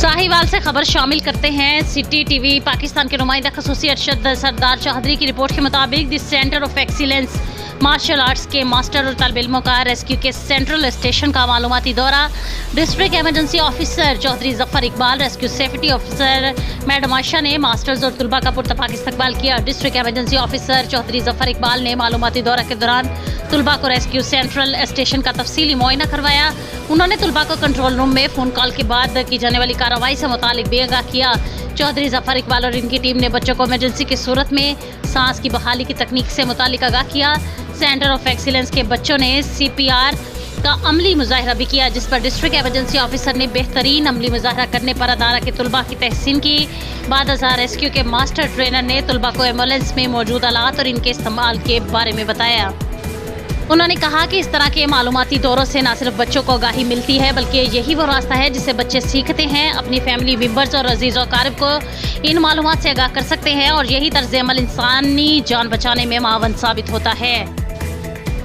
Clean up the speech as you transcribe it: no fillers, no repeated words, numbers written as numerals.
साहिवाल से खबर शामिल करते हैं। सिटी टीवी पाकिस्तान के नुमाइंदा खसूसी अरशद सरदार चौधरी की रिपोर्ट के मुताबिक the centre of excellence martial arts के मास्टर और तलब इल्मों का रेस्क्यू के सेंट्रल स्टेशन का मालूमाती दौरा। District emergency officer Chaudhry Zafar Iqbal, rescue safety officer madam Ayesha ने मास्टर्स और तुलबा का पुरतपाक इस्तकबाल किया। District emergency officer Chaudhry Zafar Iqbal ने मालूमाती दौरा के दौरान तुलबा को रेस्क्यू सेंट्रल स्टेशन का तफसीली मुआयना करवाया। उन्होंने तुलबा को कंट्रोल रूम में फ़ोन कॉल के बाद की जाने वाली कार्रवाई से मुतालिक बेआगाह किया। चौधरी जफर इकबाल और इनकी टीम ने बच्चों को इमरजेंसी की सूरत में सांस की बहाली की तकनीक से मुतालिक आगाह किया। सेंटर ऑफ एक्सीलेंस के बच्चों ने CPR का अमली मुजाहरा भी किया, जिस पर डिस्ट्रिक्ट एमरजेंसी ऑफिसर ने बेहतरीन अमली मुजाहरा करने पर अदारा के तुलबा की तहसीन की। बाद रेस्क्यू के मास्टर ट्रेनर ने तुलबा को एम्बुलेंस में मौजूद आलात और इनके इस्तेमाल के बारे में बताया। उन्होंने कहा कि इस तरह के मालूमाती दौरों से न सिर्फ बच्चों को आगाही मिलती है, बल्कि यही वो रास्ता है जिससे बच्चे सीखते हैं, अपनी फैमिली मेम्बर्स और अजीज़ और क़ारिब को इन मालूमात से आगाह कर सकते हैं, और यही तर्ज़ अमल इंसानी जान बचाने में मावन साबित होता है।